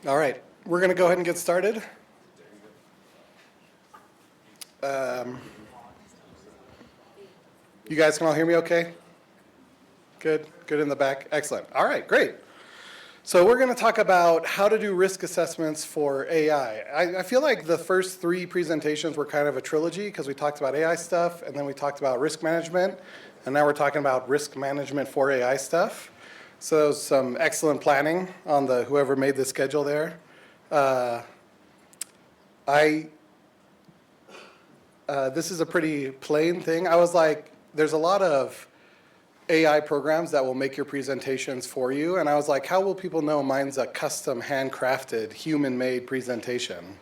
All right, we're going to go ahead and get started. You guys can all hear me okay? Good, good in the back. Excellent. All right, great. So we're going to talk about how to do risk assessments for AI. I feel like the first three presentations were kind of a trilogy because we talked about AI stuff, and then we talked about risk management, and now we're talking about risk management for AI stuff. So some excellent planning on the whoever made the schedule there. This is a pretty plain thing. I was like, there's a lot of AI programs that will make your presentations for you. And I was like, how will people know mine's a custom, handcrafted, human-made presentation?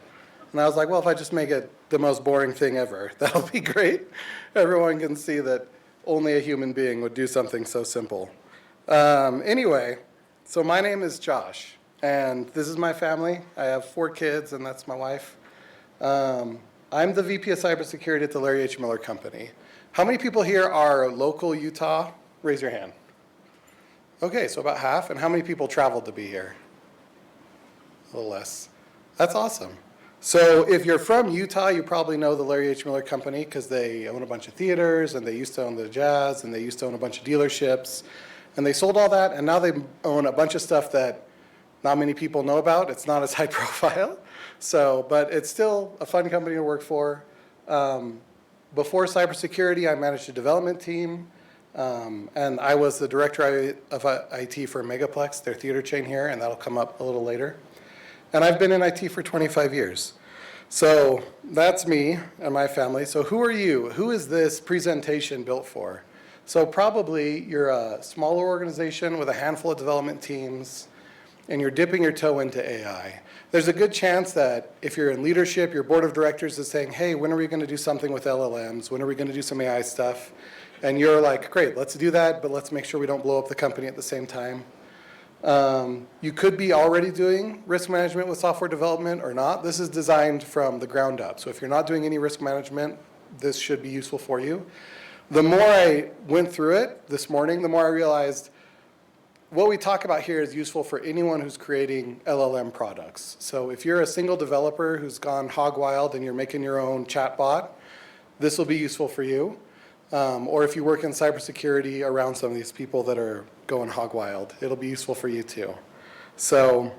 And I was like, well, if I just make it the most boring thing ever, that'll be great. Everyone can see that only a human being would do something so simple. Anyway, so my name is Josh, and this is my family. I have 4 kids, and that's my wife. I'm the VP of cybersecurity at the Larry H. Miller Company. How many people here are local Utah? Raise your hand. Okay, so about half. And how many people traveled to be here? A little less. That's awesome. So if you're from Utah, you probably know the Larry H. Miller Company because they own a bunch of theaters, and they used to own the Jazz, and they used to own a bunch of dealerships. And they sold all that, and now they own a bunch of stuff that not many people know about. It's not as high profile. But it's still a fun company to work for. Before cybersecurity, I managed a development team, and I was the director of IT for Megaplex, their theater chain here, and that'll come up a little later. And I've been in IT for 25 years. So that's me and my family. So who are you? Who is this presentation built for? So probably you're a smaller organization with a handful of development teams, and you're dipping your toe into AI. There's a good chance that if you're in leadership, your board of directors is saying, hey, when are we going to do something with LLMs? When are we going to do some AI stuff? And you're like, great, let's do that, but let's make sure we don't blow up the company at the same time. You could be already doing risk management with software development or not. This is designed from the ground up. So if you're not doing any risk management, this should be useful for you. The more I went through it this morning, the more I realized what we talk about here is useful for anyone who's creating LLM products. So if you're a single developer who's gone hog wild and you're making your own chatbot, this will be useful for you. Or if you work in cybersecurity around some of these people that are going hog wild, it'll be useful for you too. So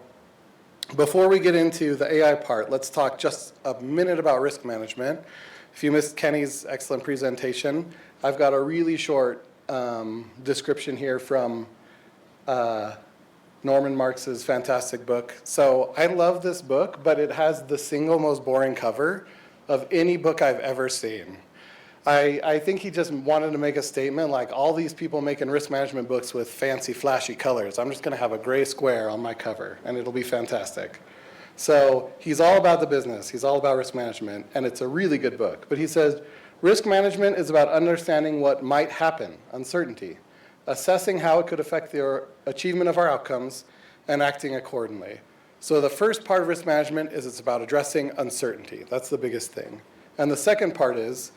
before we get into the AI part, let's talk just a minute about risk management. If you missed Kenny's excellent presentation, I've got a really short description here from Norman Marx's fantastic book. So I love this book, but it has the single most boring cover of any book I've ever seen. I think he just wanted to make a statement like all these people making risk management books with fancy, flashy colors. I'm just going to have a gray square on my cover, and it'll be fantastic. So he's all about the business. He's all about risk management, and it's a really good book. But he says, risk management is about understanding what might happen, uncertainty, assessing how it could affect the achievement of our outcomes, and acting accordingly. So the first part of risk management is it's about addressing uncertainty. That's the biggest thing. And the second part is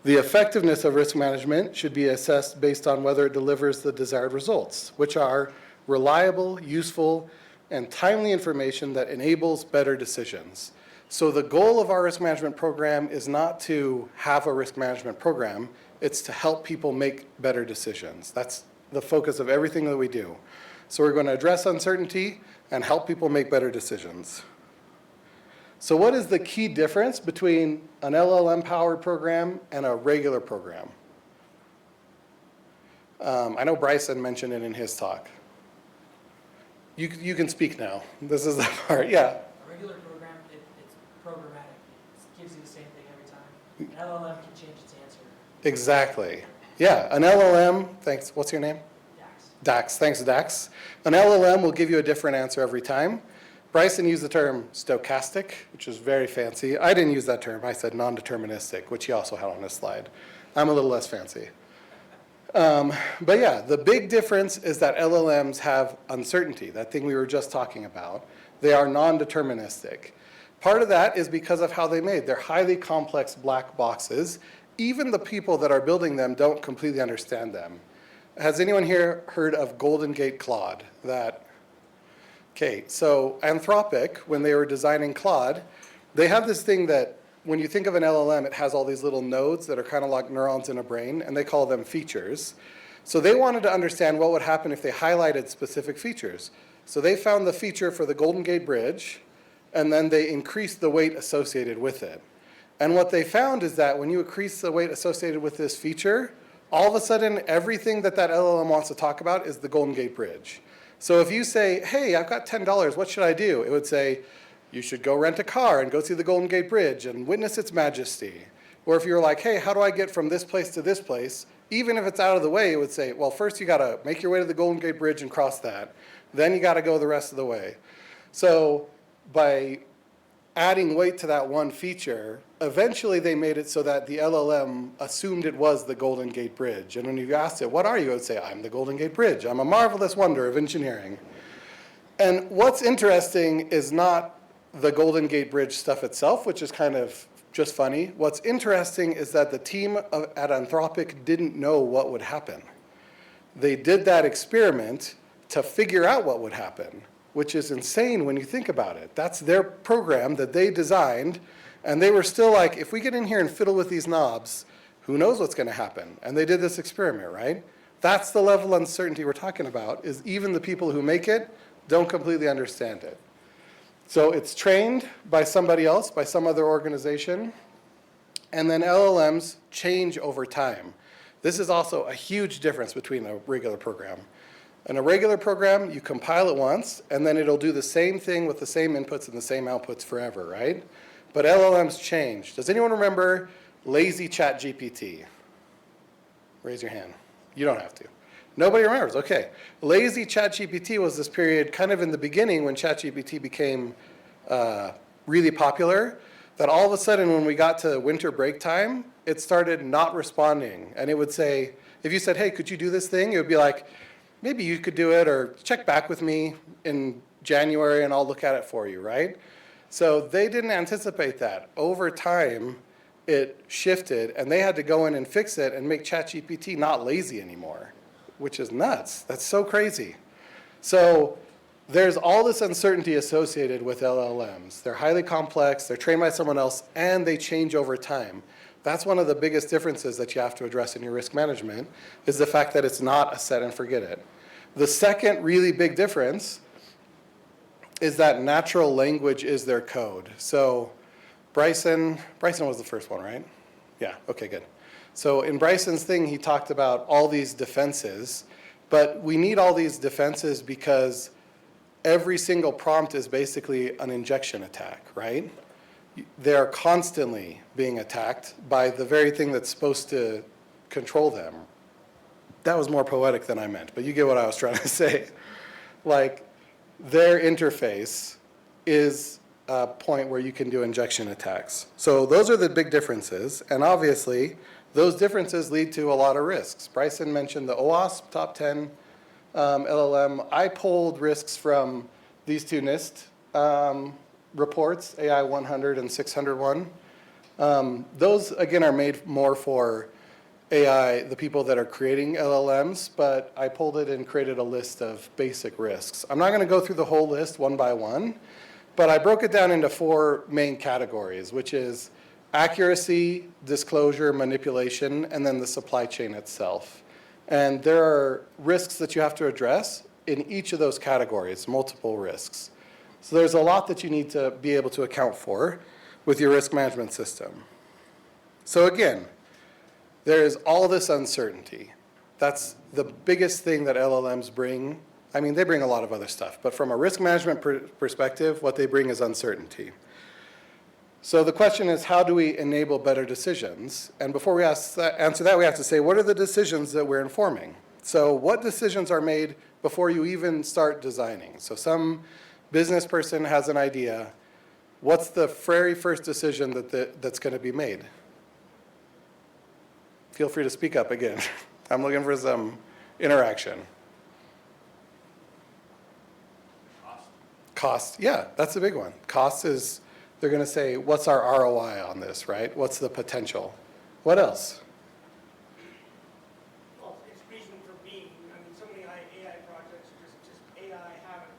the effectiveness of risk management should be assessed based on whether it delivers the desired results, which are reliable, useful, and timely information that enables better decisions. So the goal of our risk management program is not to have a risk management program, it's to help people make better decisions. That's the focus of everything that we do. So we're going to address uncertainty and help people make better decisions. So what is the key difference between an LLM-powered program and a regular program? I know Bryson mentioned it in his talk. You can speak now. This is the part, yeah. A regular program, it's programmatic. It gives you the same thing every time. An LLM can change its answer. Exactly. Yeah, an LLM, thanks, what's your name? Dax, thanks Dax. An LLM will give you a different answer every time. Bryson used the term stochastic, which is very fancy. I didn't use that term. I said non-deterministic, which he also had on his slide. I'm a little less fancy. But yeah, the big difference is that LLMs have uncertainty, that thing we were just talking about. They are non-deterministic. Part of that is because of how they're made. They're highly complex black boxes. Even the people that are building them don't completely understand them. Has anyone here heard of Golden Gate Claude? That Okay, so Anthropic, when they were designing Claude, they have this thing that when you think of an LLM, it has all these little nodes that are kind of like neurons in a brain, and they call them features. So they wanted to understand what would happen if they highlighted specific features. So they found the feature for the Golden Gate Bridge, and then they increased the weight associated with it. And what they found is that when you increase the weight associated with this feature, all of a sudden, everything that that LLM wants to talk about is the Golden Gate Bridge. So if you say, hey, I've got $10, what should I do? It would say, you should go rent a car and go see the Golden Gate Bridge and witness its majesty. Or if you're like, hey, how do I get from this place to this place? Even if it's out of the way, it would say, well, first you gotta make your way to the Golden Gate Bridge and cross that. Then you gotta go the rest of the way. So by adding weight to that one feature, eventually they made it so that the LLM assumed it was the Golden Gate Bridge. And when you asked it, what are you? It would say, I'm the Golden Gate Bridge. I'm a marvelous wonder of engineering. And what's interesting is not the Golden Gate Bridge stuff itself, which is kind of just funny. What's interesting is that the team at Anthropic didn't know what would happen. They did that experiment to figure out what would happen, which is insane when you think about it. That's their program that they designed, and they were still like, if we get in here and fiddle with these knobs, who knows what's going to happen? And they did this experiment, right? That's the level of uncertainty we're talking about, is even the people who make it don't completely understand it. So it's trained by somebody else, by some other organization, and then LLMs change over time. This is also a huge difference between a regular program. In a regular program, you compile it once, and then it'll do the same thing with the same inputs and the same outputs forever, right? But LLMs change. Does anyone remember lazy ChatGPT? Raise your hand. You don't have to. Nobody remembers, okay. Lazy ChatGPT was this period kind of in the beginning when ChatGPT became really popular, that all of a sudden when we got to winter break time, it started not responding. And it would say, if you said, hey, could you do this thing? It would be like, maybe you could do it, or check back with me in January and I'll look at it for you, right? So they didn't anticipate that. Over time, it shifted, and they had to go in and fix it and make ChatGPT not lazy anymore, which is nuts. That's so crazy. So there's all this uncertainty associated with LLMs. They're highly complex, they're trained by someone else, and they change over time. That's one of the biggest differences that you have to address in your risk management, is the fact that it's not a set and forget it. The second really big difference is that natural language is their code. So Bryson was the first one, right? Yeah, okay, good. So in Bryson's thing, he talked about all these defenses, but we need all these defenses because every single prompt is basically an injection attack, right? They're constantly being attacked by the very thing that's supposed to control them. That was more poetic than I meant, but you get what I was trying to say. Like, their interface is a point where you can do injection attacks. So those are the big differences, and obviously, those differences lead to a lot of risks. Bryson mentioned the OWASP top 10 LLM. I pulled risks from these two NIST reports, AI 100 and 601. Those, again, are made more for AI, the people that are creating LLMs, but I pulled it and created a list of basic risks. I'm not going to go through the whole list one by one, but I broke it down into 4 main categories, which is accuracy, disclosure, manipulation, and then the supply chain itself. And there are risks that you have to address in each of those categories, multiple risks. So there's a lot that you need to be able to account for with your risk management system. So again, there is all this uncertainty. That's the biggest thing that LLMs bring. I mean, they bring a lot of other stuff, but from a risk management perspective, what they bring is uncertainty. So the question is, how do we enable better decisions? And before we answer that, we have to say, what are the decisions that we're informing? So what decisions are made before you even start designing? So some business person has an idea. What's the very first decision that's going to be made? Feel free to speak up again. I'm looking for some interaction. Cost, yeah, that's a big one. Cost is, they're going to say, what's our ROI on this, right? What's the potential? What else? Well, it's reason for being. I mean, so many AI projects are just AI haven't,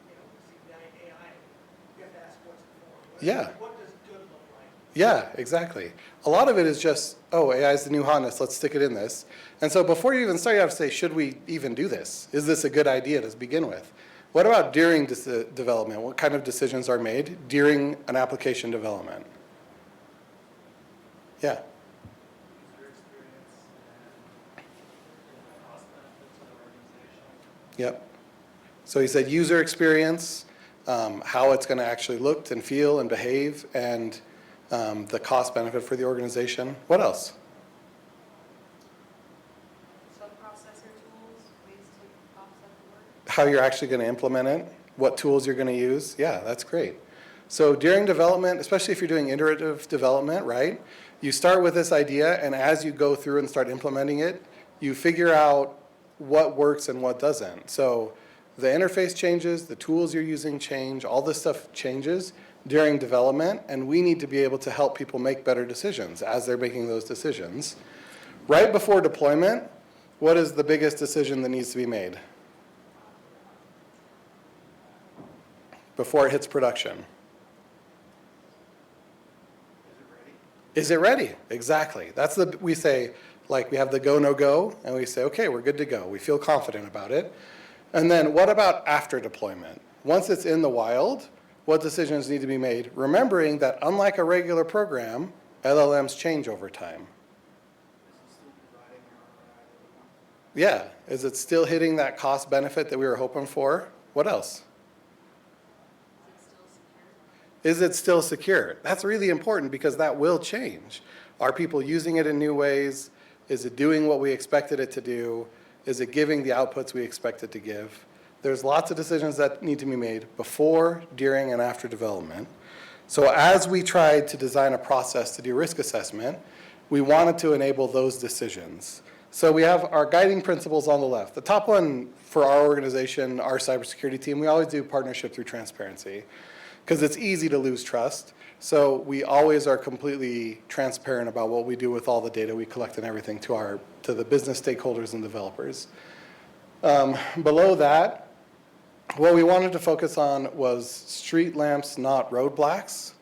Yeah. What does good look like? Yeah, exactly. A lot of it is just, oh, AI is the new hotness, let's stick it in this. And so before you even start, you have to say, should we even do this? Is this a good idea to begin with? What about during development? What kind of decisions are made during an application development? Yeah. User experience and cost benefit to the organization. Yep. So he said user experience, how it's going to actually look and feel and behave, and the cost benefit for the organization. What else? Sub-processor tools, ways to offset the work. How you're actually going to implement it, what tools you're going to use. Yeah, that's great. So during development, especially if you're doing iterative development, right, you start with this idea, and as you go through and start implementing it, you figure out what works and what doesn't. So the interface changes, the tools you're using change, all this stuff changes during development, and we need to be able to help people make better decisions as they're making those decisions. Right before deployment, what is the biggest decision that needs to be made? Before it hits production. Is it ready? Exactly. That's we say, like we have the go, no go, and we say, okay, we're good to go. We feel confident about it. And then what about after deployment? Once it's in the wild, what decisions need to be made? Remembering that unlike a regular program, LLMs change over time. Yeah, is it still hitting that cost benefit that we were hoping for? What else? Is it still secure? That's really important because that will change. Are people using it in new ways? Is it doing what we expected it to do? Is it giving the outputs we expect it to give? There's lots of decisions that need to be made before, during, and after development. So as we tried to design a process to do risk assessment, we wanted to enable those decisions. So we have our guiding principles on the left. The top one for our organization, our cybersecurity team, we always do partnership through transparency because it's easy to lose trust. So we always are completely transparent about what we do with all the data we collect and everything to the business stakeholders and developers. Below that, what we wanted to focus on was street lamps, not roadblocks.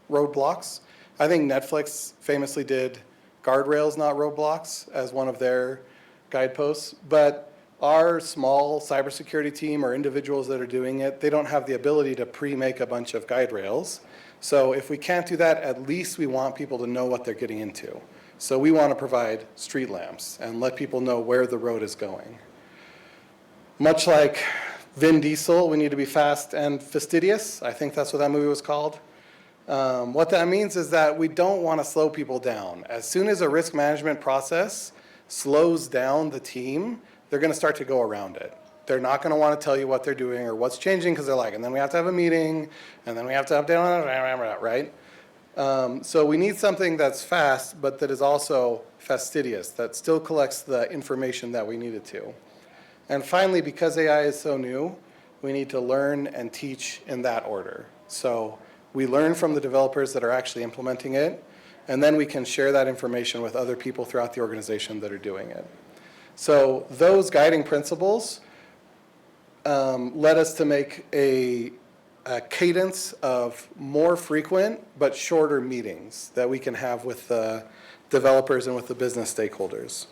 I think Netflix famously did guardrails, not roadblocks, as one of their guideposts. But our small cybersecurity team or individuals that are doing it, they don't have the ability to pre-make a bunch of guide rails. So if we can't do that, at least we want people to know what they're getting into. So we want to provide street lamps and let people know where the road is going. Much like Vin Diesel, we need to be fast and fastidious. I think that's what that movie was called. What that means is that we don't want to slow people down. As soon as a risk management process slows down the team, they're going to start to go around it. They're not going to want to tell you what they're doing or what's changing because they're like, and then we have to have a meeting, and then we have to update on it, right? So we need something that's fast, but that is also fastidious, that still collects the information that we need it to. And finally, because AI is so new, we need to learn and teach in that order. So we learn from the developers that are actually implementing it, and then we can share that information with other people throughout the organization that are doing it. So those guiding principles led us to make a cadence of more frequent but shorter meetings that we can have with the developers and with the business stakeholders.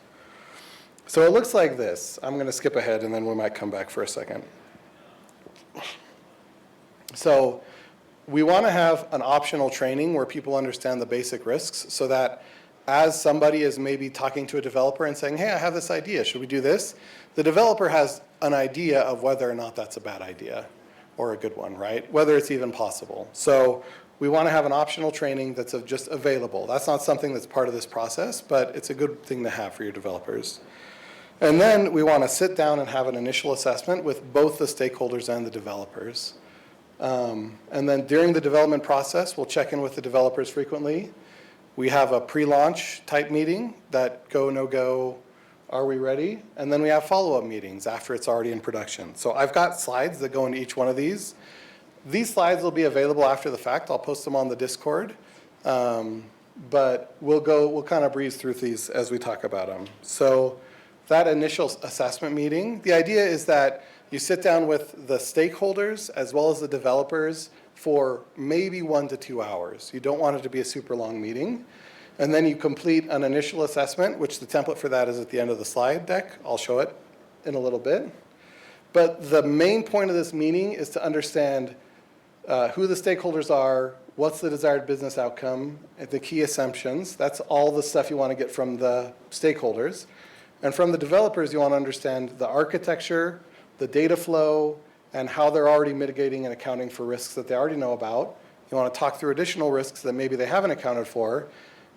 So it looks like this. I'm going to skip ahead and then we might come back for a second. So we want to have an optional training where people understand the basic risks so that as somebody is maybe talking to a developer and saying, hey, I have this idea, should we do this? The developer has an idea of whether or not that's a bad idea or a good one, right? Whether it's even possible. So we want to have an optional training that's just available. That's not something that's part of this process, but it's a good thing to have for your developers. And then we want to sit down and have an initial assessment with both the stakeholders and the developers. And then during the development process, we'll check in with the developers frequently. We have a pre-launch type meeting that go, no go, are we ready? And then we have follow-up meetings after it's already in production. So I've got slides that go into each one of these. These slides will be available after the fact. I'll post them on the Discord. But we'll kind of breeze through these as we talk about them. So that initial assessment meeting, the idea is that you sit down with the stakeholders as well as the developers for maybe 1 to 2 hours. You don't want it to be a super long meeting. And then you complete an initial assessment, which the template for that is at the end of the slide deck. I'll show it in a little bit. But the main point of this meeting is to understand who the stakeholders are, what's the desired business outcome, the key assumptions. That's all the stuff you want to get from the stakeholders. And from the developers, you want to understand the architecture, the data flow, and how they're already mitigating and accounting for risks that they already know about. You want to talk through additional risks that maybe they haven't accounted for.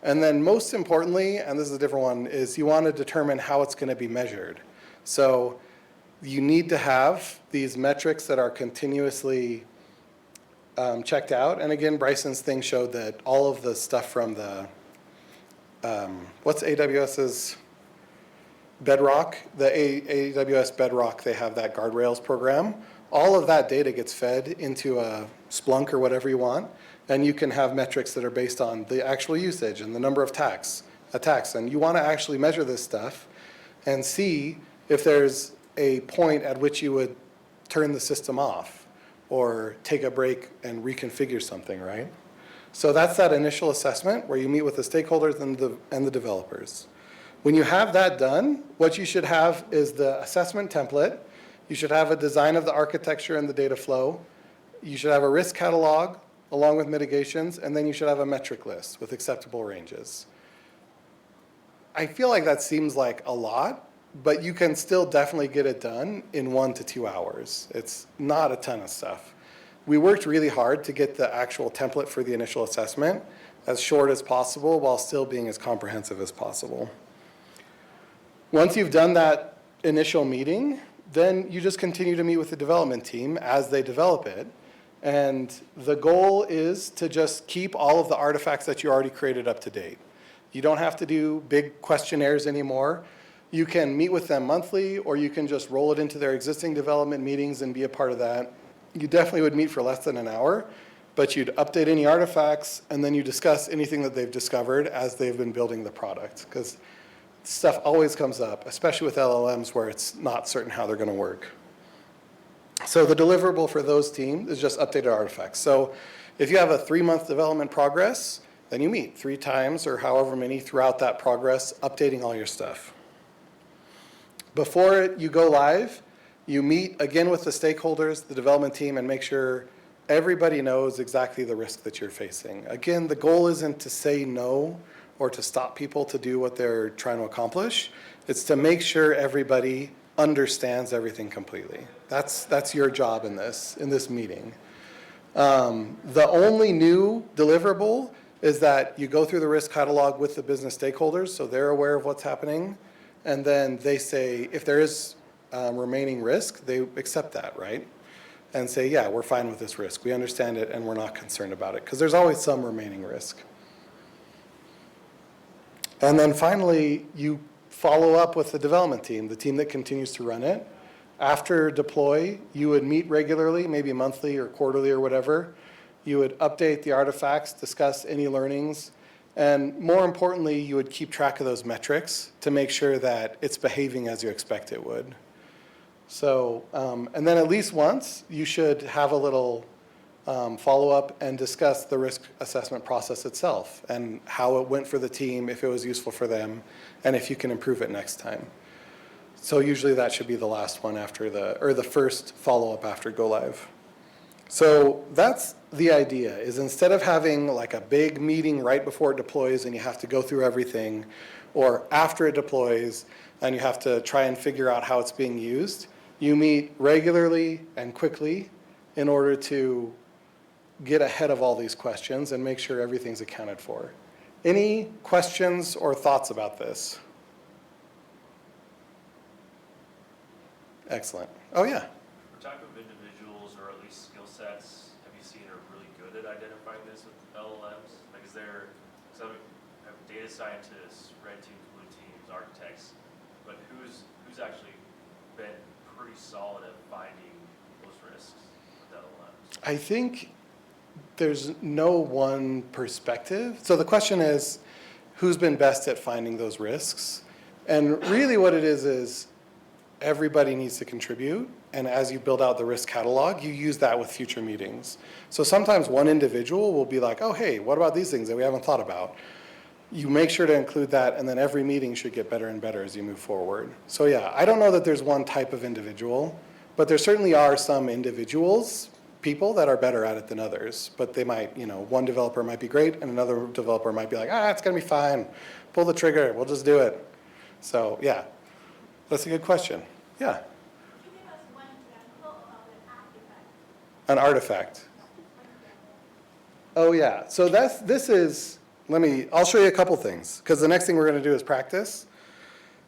And then most importantly, and this is a different one, is you want to determine how it's going to be measured. So you need to have these metrics that are continuously checked out. And again, Bryson's thing showed that all of the stuff from the, what's AWS's Bedrock? The AWS Bedrock, they have that guardrails program. All of that data gets fed into a Splunk or whatever you want. And you can have metrics that are based on the actual usage and the number of attacks. And you want to actually measure this stuff and see if there's a point at which you would turn the system off or take a break and reconfigure something, right? So that's that initial assessment where you meet with the stakeholders and the developers. When you have that done, what you should have is the assessment template. You should have a design of the architecture and the data flow. You should have a risk catalog along with mitigations, and then you should have a metric list with acceptable ranges. I feel like that seems like a lot, but you can still definitely get it done in 1 to 2 hours. It's not a ton of stuff. We worked really hard to get the actual template for the initial assessment as short as possible while still being as comprehensive as possible. Once you've done that initial meeting, then you just continue to meet with the development team as they develop it. And the goal is to just keep all of the artifacts that you already created up to date. You don't have to do big questionnaires anymore. You can meet with them monthly, or you can just roll it into their existing development meetings and be a part of that. You definitely would meet for less than an hour, but you'd update any artifacts, and then you discuss anything that they've discovered as they've been building the product. Because stuff always comes up, especially with LLMs where it's not certain how they're going to work. So the deliverable for those teams is just updated artifacts. So if you have a 3-month development progress, then you meet 3 times or however many throughout that progress, updating all your stuff. Before you go live, you meet again with the stakeholders, the development team, and make sure everybody knows exactly the risk that you're facing. Again, the goal isn't to say no or to stop people to do what they're trying to accomplish. It's to make sure everybody understands everything completely. That's your job in this meeting. The only new deliverable is that you go through the risk catalog with the business stakeholders so they're aware of what's happening. And then they say, if there is remaining risk, they accept that, right? And say, yeah, we're fine with this risk. We understand it and we're not concerned about it. Because there's always some remaining risk. And then finally, you follow up with the development team, the team that continues to run it. After deploy, you would meet regularly, maybe monthly or quarterly or whatever. You would update the artifacts, discuss any learnings, and more importantly, you would keep track of those metrics to make sure that it's behaving as you expect it would. So, and then at least once, you should have a little follow-up and discuss the risk assessment process itself and how it went for the team, if it was useful for them, and if you can improve it next time. So usually that should be the last one after the first follow-up after go live. So that's the idea, is instead of having like a big meeting right before it deploys and you have to go through everything, or after it deploys and you have to try and figure out how it's being used, you meet regularly and quickly in order to get ahead of all these questions and make sure everything's accounted for. Any questions or thoughts about this? Excellent. Oh, yeah. What type of individuals or at least skill sets have you seen are really good at identifying this with LLMs? Like, is there some data scientists, red teams, blue teams, architects, but who's actually been pretty solid at finding those risks with LLMs? I think there's no one perspective. So the question is, who's been best at finding those risks? And really what it is everybody needs to contribute. and as you build out the risk catalog, you use that with future meetings. So sometimes one individual will be like, oh, hey, what about these things that we haven't thought about? You make sure to include that, and then every meeting should get better and better as you move forward. So yeah, I don't know that there's one type of individual, but there certainly are some individuals, people that are better at it than others. But they might, one developer might be great, and another developer might be like, it's gonna be fine. Pull the trigger, we'll just do it. So yeah, that's a good question. Yeah. Can you give us one example of an artifact? An artifact. Oh yeah, so I'll show you a couple things, because the next thing we're gonna do is practice.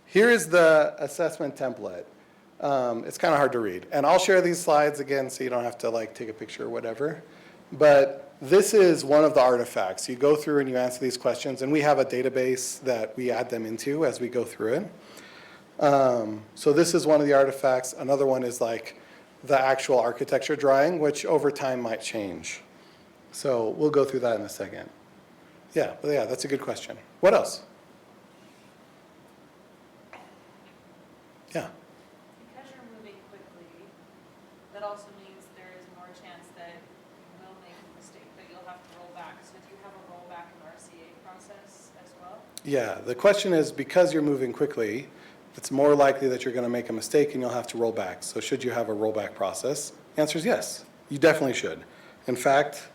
Here is the assessment template. It's kind of hard to read. And I'll share these slides again so you don't have to take a picture or whatever. But this is one of the artifacts. You go through and you answer these questions, and we have a database that we add them into as we go through it. So this is one of the artifacts. Another one is the actual architecture drawing, which over time might change. So we'll go through that in a second. Yeah, that's a good question. What else? Yeah. Because you're moving quickly, that also means there is more chance that you will make a mistake, that you'll have to roll back. So do you have a rollback and RCA process as well? Yeah, the question is, because you're moving quickly, it's more likely that you're going to make a mistake and you'll have to roll back. So should you have a rollback process? The answer is yes, you definitely should. In fact,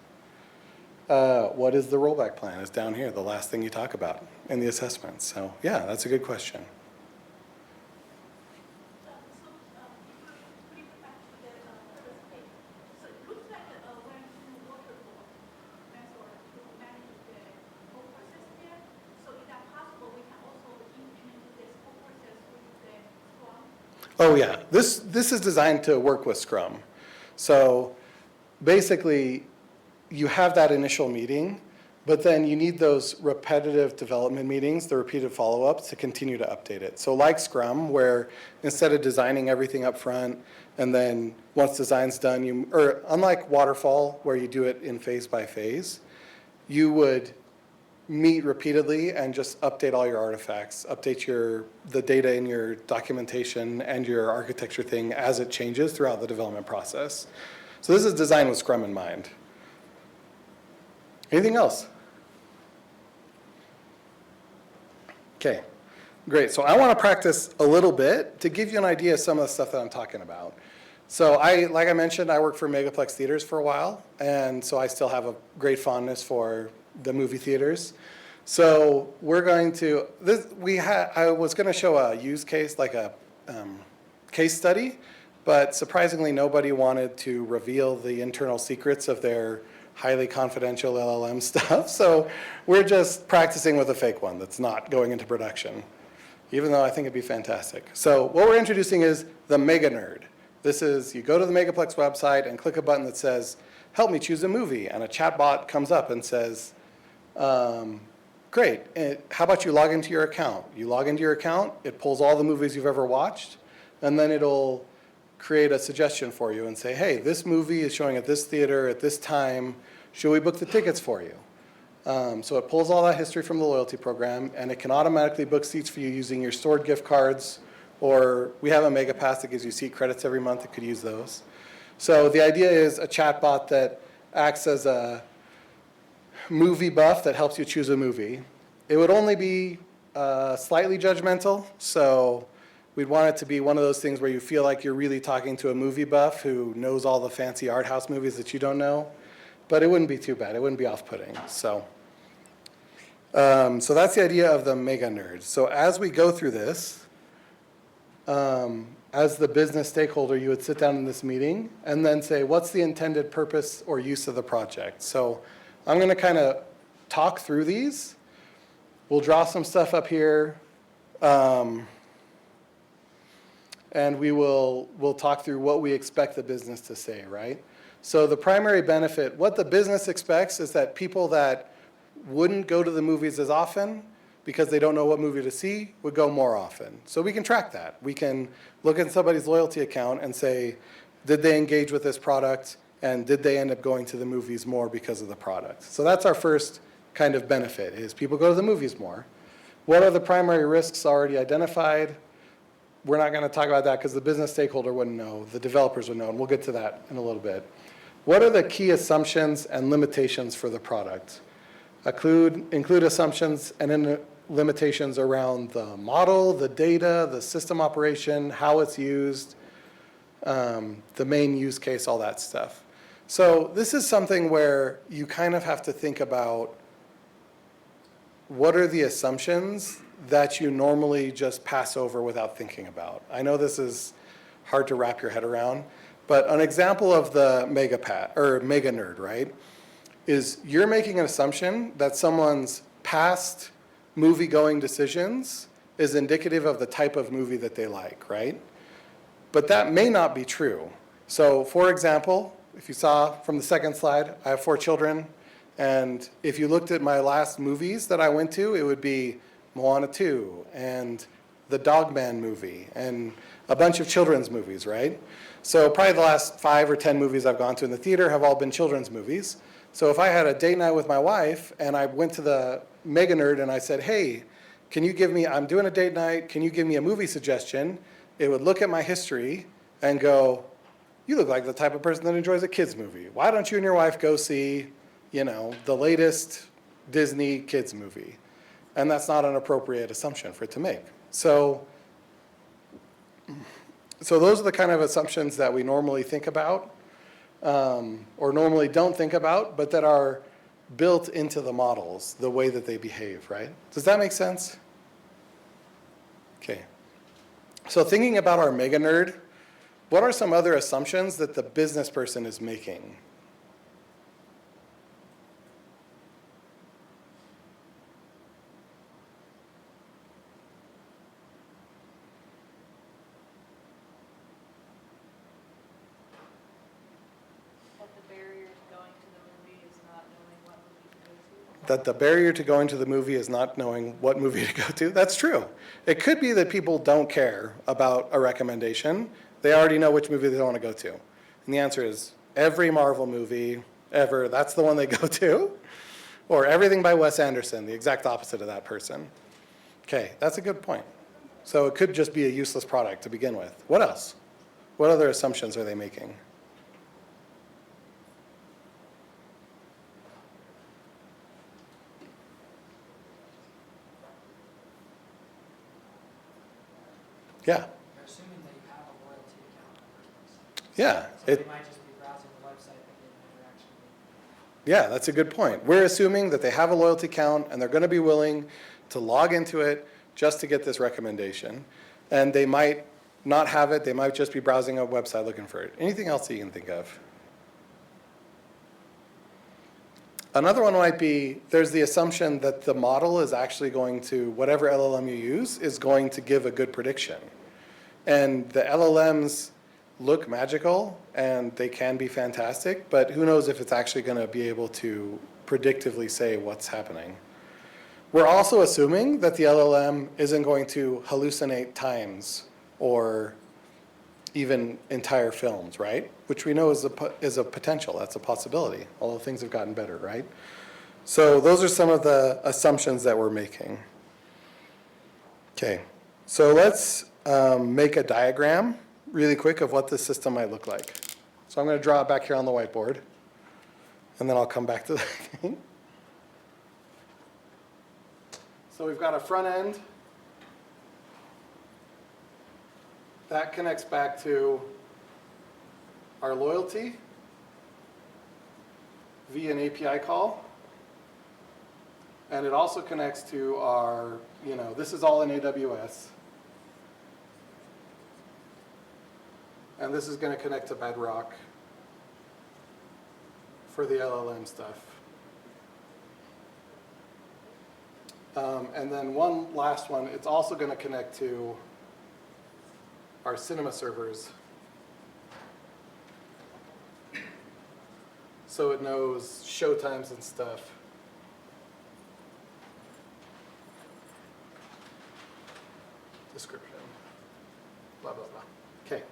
what is the rollback plan? Is down here, the last thing you talk about in the assessment. So yeah, that's a good question. Oh yeah, this is designed to work with Scrum. So basically, you have that initial meeting, but then you need those repetitive development meetings, the repeated follow-ups, to continue to update it. So like Scrum, where instead of designing everything up front, and then once design's done, or unlike Waterfall, where you do it in phase by phase, you would meet repeatedly and just update all your artifacts, update the data in your documentation and your architecture thing as it changes throughout the development process. So this is designed with Scrum in mind. Anything else? Okay, great. So I want to practice a little bit to give you an idea of some of the stuff that I'm talking about. So like I mentioned, I worked for Megaplex Theaters for a while, and so I still have a great fondness for the movie theaters. So we're going to, I was going to show a use case, like a case study, but surprisingly nobody wanted to reveal the internal secrets of their highly confidential LLM stuff. So we're just practicing with a fake one that's not going into production, even though I think it'd be fantastic. So what we're introducing is the Mega Nerd. This is, you go to the Megaplex website and click a button that says, help me choose a movie. And a chatbot comes up and says, great, how about you log into your account? You log into your account, it pulls all the movies you've ever watched, and then it'll create a suggestion for you and say, hey, this movie is showing at this theater at this time. Should we book the tickets for you? So it pulls all that history from the loyalty program, and it can automatically book seats for you using your stored gift cards, or we have a Mega Pass that gives you seat credits every month. It could use those. So the idea is a chatbot that acts as a movie buff that helps you choose a movie. It would only be slightly judgmental, so we'd want it to be one of those things where you feel like you're really talking to a movie buff who knows all the fancy art house movies that you don't know, but it wouldn't be too bad. It wouldn't be off-putting. So that's the idea of the Mega Nerd. So as we go through this, as the business stakeholder, you would sit down in this meeting and then say, what's the intended purpose or use of the project? So I'm going to kind of talk through these. We'll draw some stuff up here, and we'll talk through what we expect the business to say, right? So the primary benefit, what the business expects is that people that wouldn't go to the movies as often because they don't know what movie to see would go more often. So we can track that. We can look at somebody's loyalty account and say, did they engage with this product? And did they end up going to the movies more because of the product? So that's our first kind of benefit, is people go to the movies more. What are the primary risks already identified? we're not going to talk about that because the business stakeholder wouldn't know, the developers would know, and we'll get to that in a little bit. What are the key assumptions and limitations for the product? Include assumptions and limitations around the model, the data, the system operation, how it's used, the main use case, all that stuff. So this is something where you kind of have to think about what are the assumptions that you normally just pass over without thinking about. I know this is hard to wrap your head around, but an example of the mega nerd, right, is you're making an assumption that someone's past movie-going decisions is indicative of the type of movie that they like, right? But that may not be true. So for example, if you saw from the second slide, I have 4 children, and if you looked at my last movies that I went to, it would be Moana 2 and the Dogman movie and a bunch of children's movies, right? So probably the last 5 or 10 movies I've gone to in the theater have all been children's movies. So if I had a date night with my wife and I went to the mega nerd and I said, hey, can you give me, I'm doing a date night, can you give me a movie suggestion? It would look at my history and go, you look like the type of person that enjoys a kids movie. Why don't you and your wife go see, the latest Disney kids movie? And that's not an appropriate assumption for it to make. So those are the kind of assumptions that we normally think about, or normally don't think about, but that are built into the models, the way that they behave, right? Does that make sense? Okay. So thinking about our mega nerd, what are some other assumptions that the business person is making? That the barrier to going to the movie is not knowing what movie to go to. That's true. It could be that people don't care about a recommendation. They already know which movie they want to go to. And the answer is every Marvel movie ever, that's the one they go to. Or everything by Wes Anderson, the exact opposite of that person. Okay, that's a good point. So it could just be a useless product to begin with. What else? What other assumptions are they making? Yeah. They're assuming that you have a loyalty account in the first place. Yeah. So they might just be browsing the website, but they never actually. Yeah, that's a good point. We're assuming that they have a loyalty account and they're going to be willing to log into it just to get this recommendation. And they might not have it. They might just be browsing a website looking for it. Anything else that you can think of? Another one might be there's the assumption that the model is actually going to, whatever LLM you use, is going to give a good prediction. And the LLMs look magical and they can be fantastic, but who knows if it's actually going to be able to predictively say what's happening. We're also assuming that the LLM isn't going to hallucinate times or even entire films, right? Which we know is a potential, that's a possibility, although things have gotten better, right? So those are some of the assumptions that we're making. Okay, so let's make a diagram really quick of what this system might look like. So I'm going to draw it back here on the whiteboard, and then I'll come back to the thing. So we've got a front end. That connects back to our loyalty via an API call. And it also connects to our, this is all in AWS. And this is going to connect to Bedrock for the LLM stuff. And then one last one, it's also going to connect to our cinema servers. So it knows showtimes and stuff. Description, blah, blah, blah. Okay.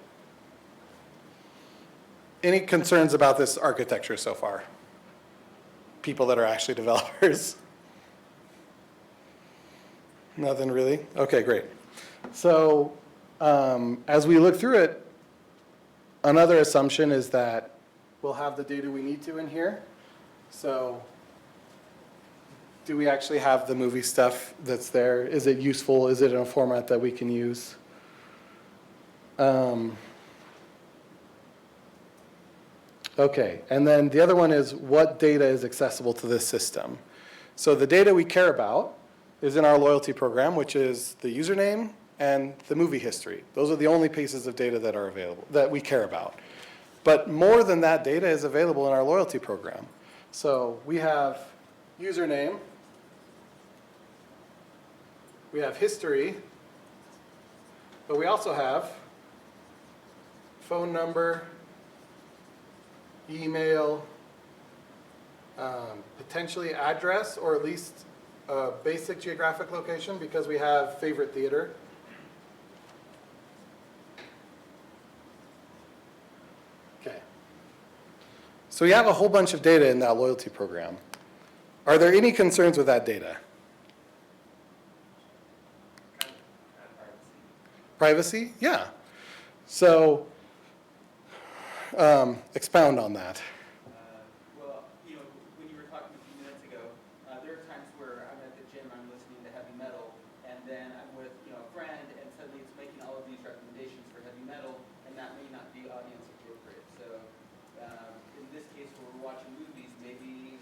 Any concerns about this architecture so far? People that are actually developers? Nothing really? Okay, great. So As we look through it, another assumption is that we'll have the data we need to in here. So do we actually have the movie stuff that's there? Is it useful? Is it in a format that we can use? Okay, and then the other one is what data is accessible to this system? So the data we care about is in our loyalty program, which is the username and the movie history. Those are the only pieces of data that are available, that we care about. But more than that data is available in our loyalty program. So we have username, we have history, but we also have phone number, email, potentially address, or at least a basic geographic location because we have favorite theater. Okay. So we have a whole bunch of data in that loyalty program. Are there any concerns with that data? Privacy? Yeah. So expound on that. Well, you know, when you were talking a few minutes ago, there are times where I'm at the gym, I'm listening to heavy metal, and then I'm with, you know, a friend, and suddenly it's making all of these recommendations for heavy metal, and that may not be audience appropriate. So in this case, where we're watching movies, maybe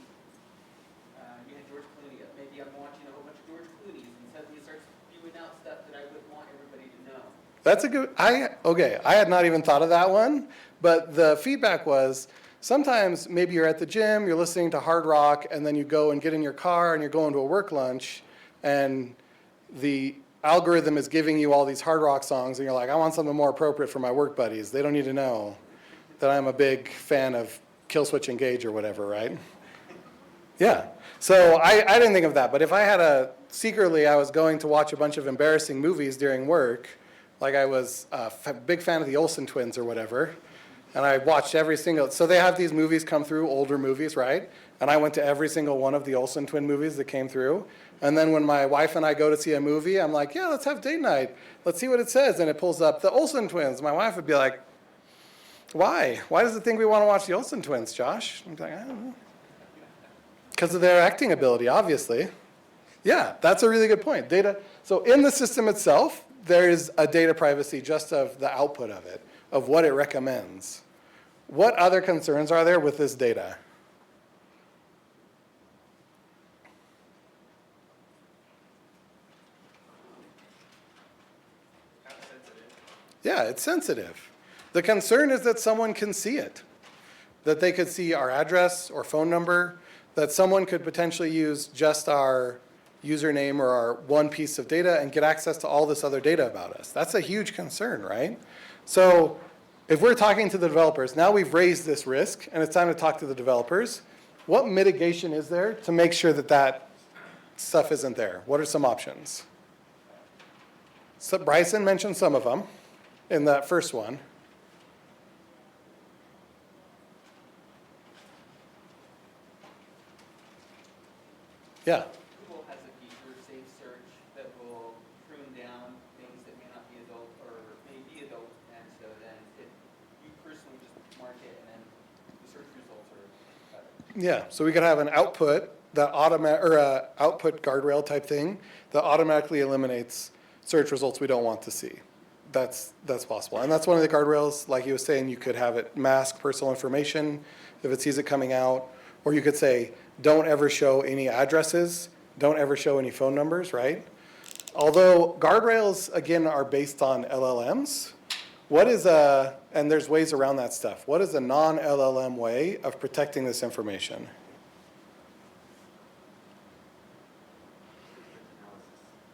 you had George Clooney. Maybe I'm watching a whole bunch of George Clooney's, and suddenly it starts spewing out stuff that I would want everybody to know. That's a good, okay, I had not even thought of that one, but the feedback was sometimes maybe you're at the gym, you're listening to hard rock, and then you go and get in your car and you're going to a work lunch, and the algorithm is giving you all these hard rock songs, and you're like, I want something more appropriate for my work buddies. They don't need to know that I'm a big fan of Kill Switch Engage or whatever, right? Yeah. So I didn't think of that, but if I had secretly I was going to watch a bunch of embarrassing movies during work, like I was a big fan of the Olsen twins or whatever, and I watched every single, so they have these movies come through, older movies, right? And I went to every single one of the Olsen twin movies that came through. And then when my wife and I go to see a movie, I'm like, yeah, let's have date night. Let's see what it says. And it pulls up the Olsen twins. My wife would be like, why? Why does it think we want to watch the Olsen twins, Josh? I'm like, I don't know. Because of their acting ability, obviously. Yeah, that's a really good point. Data. So in the system itself, there is a data privacy just of the output of it, of what it recommends. What other concerns are there with this data? Yeah, it's sensitive. The concern is that someone can see it, that they could see our address or phone number, that someone could potentially use just our username or our one piece of data and get access to all this other data about us. That's a huge concern, right? So if we're talking to the developers, now we've raised this risk and it's time to talk to the developers. What mitigation is there to make sure that that stuff isn't there? What are some options? So Bryson mentioned some of them in that first one. Yeah. Google has a feature, Safe Search, that will prune down things that may not be adult or may be adult, and so then you personally just mark it, and then the search results are better. Yeah, so we could have an output that output guardrail type thing that automatically eliminates search results we don't want to see. That's possible, and that's one of the guardrails. Like he was saying, you could have it mask personal information if it sees it coming out, or you could say, don't ever show any addresses, don't ever show any phone numbers, right? Although guardrails, again, are based on LLMs, what is and there's ways around that stuff. What is a non-LLM way of protecting this information?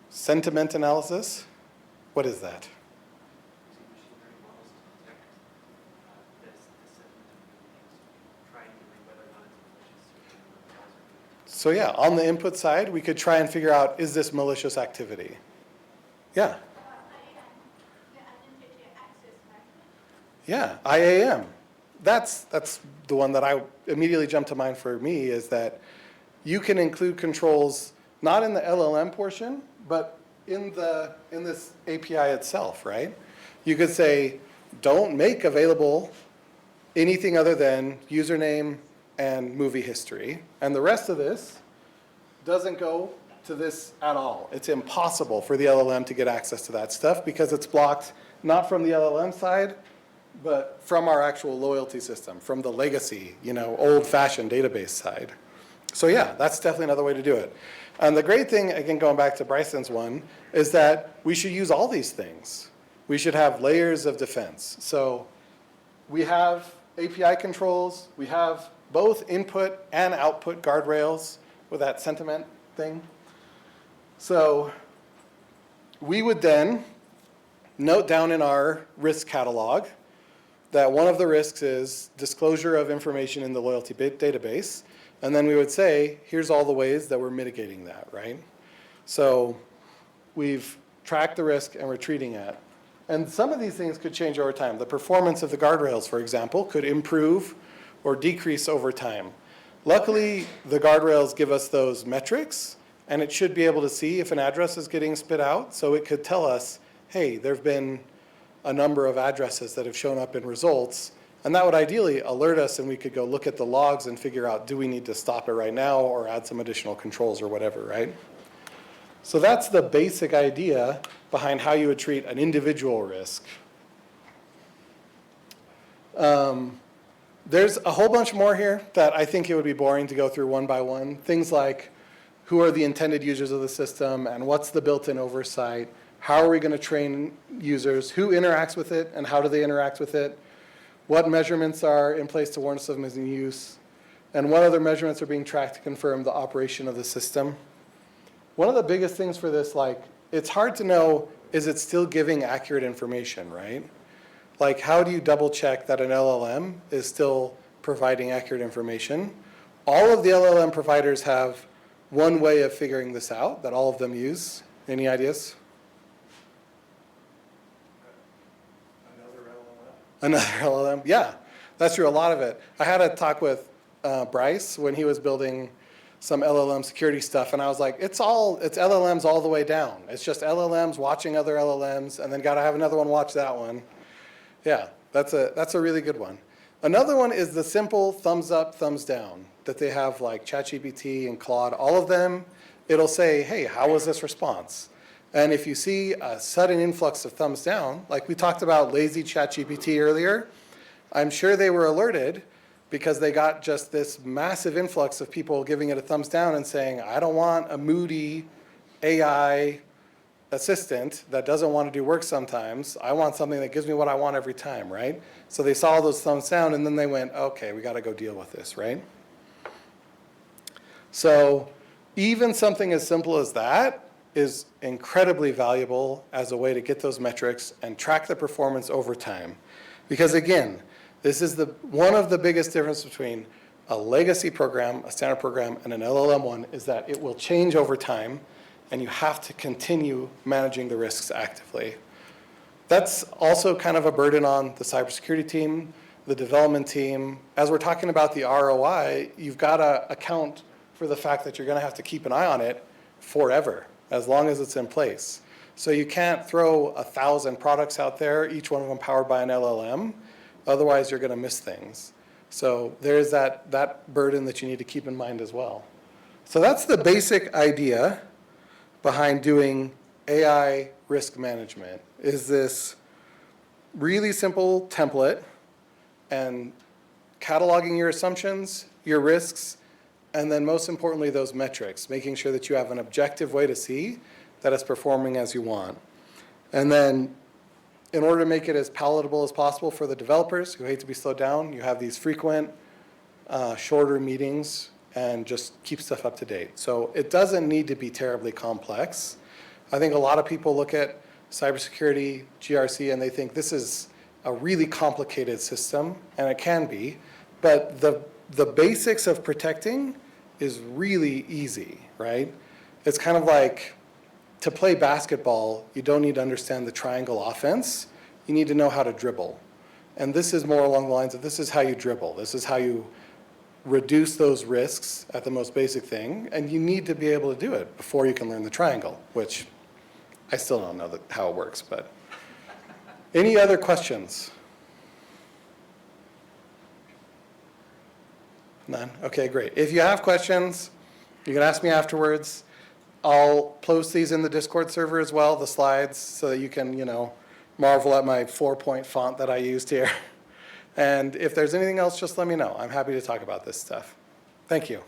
Sentiment analysis? What is that? So yeah, on the input side, we could try and figure out, is this malicious activity? Yeah. Yeah, IAM. That's the one that I immediately jumped to mind for me, is that you can include controls not in the LLM portion, but in this API itself, right? you could say, don't make available anything other than username and movie history. And the rest of this doesn't go to this at all. It's impossible for the LLM to get access to that stuff because it's blocked not from the LLM side, but from our actual loyalty system, from the legacy, old-fashioned database side. So yeah, that's definitely another way to do it. And the great thing, again, going back to Bryson's one, is that we should use all these things. We should have layers of defense. So we have API controls. We have both input and output guardrails with that sentiment thing. So we would then note down in our risk catalog that one of the risks is disclosure of information in the loyalty database. And then we would say, here's all the ways that we're mitigating that, right? So we've tracked the risk and we're treating it. And some of these things could change over time. The performance of the guardrails, for example, could improve or decrease over time. Luckily, the guardrails give us those metrics, and it should be able to see if an address is getting spit out. So it could tell us, hey, there have been a number of addresses that have shown up in results. And that would ideally alert us, and we could go look at the logs and figure out, do we need to stop it right now or add some additional controls or whatever, right? So that's the basic idea behind how you would treat an individual risk. There's a whole bunch more here that I think it would be boring to go through one by one. Things like who are the intended users of the system and what's the built-in oversight? How are we going to train users? Who interacts with it and how do they interact with it? What measurements are in place to warn us of misuse? And what other measurements are being tracked to confirm the operation of the system? One of the biggest things for this, it's hard to know, is it still giving accurate information, right? Like, how do you double check that an LLM is still providing accurate information? All of the LLM providers have one way of figuring this out that all of them use. Any ideas? Another LLM? Yeah, that's true, a lot of it. I had a talk with Bryce when he was building some LLM security stuff, and I was like, it's LLMs all the way down. It's just LLMs watching other LLMs, and then got to have another one watch that one. Yeah, that's a really good one. Another one is the simple thumbs up, thumbs down that they have, like ChatGPT and Claude. All of them, it'll say, hey, how was this response? And if you see a sudden influx of thumbs down, like we talked about lazy ChatGPT earlier, I'm sure they were alerted because they got just this massive influx of people giving it a thumbs down and saying, I don't want a moody AI assistant that doesn't want to do work sometimes. I want something that gives me what I want every time, right? So they saw those thumbs down and then they went, okay, we got to go deal with this, right? So even something as simple as that is incredibly valuable as a way to get those metrics and track the performance over time. Because again, this is one of the biggest differences between a legacy program, a standard program, and an LLM one is that it will change over time, and you have to continue managing the risks actively. That's also kind of a burden on the cybersecurity team, the development team. As we're talking about the ROI, you've got to account for the fact that you're going to have to keep an eye on it forever, as long as it's in place. So you can't throw 1,000 products out there, each one of them powered by an LLM. Otherwise, you're going to miss things. So there's that burden that you need to keep in mind as well. So that's the basic idea behind doing AI risk management, is this really simple template and cataloging your assumptions, your risks, and then most importantly, those metrics, making sure that you have an objective way to see that it's performing as you want. And then in order to make it as palatable as possible for the developers who hate to be slowed down, you have these frequent, shorter meetings and just keep stuff up to date. So it doesn't need to be terribly complex. I think a lot of people look at cybersecurity, GRC, and they think this is a really complicated system, and it can be, but the basics of protecting is really easy, right? It's kind of like, to play basketball, you don't need to understand the triangle offense. You need to know how to dribble. And this is more along the lines of, this is how you dribble. This is how you reduce those risks at the most basic thing. And you need to be able to do it before you can learn the triangle, which I still don't know how it works, but Any other questions? None? Okay, great. If you have questions, you can ask me afterwards. I'll post these in the Discord server as well, the slides, so that you can, marvel at my 4-point font that I used here. And if there's anything else, just let me know. I'm happy to talk about this stuff. Thank you.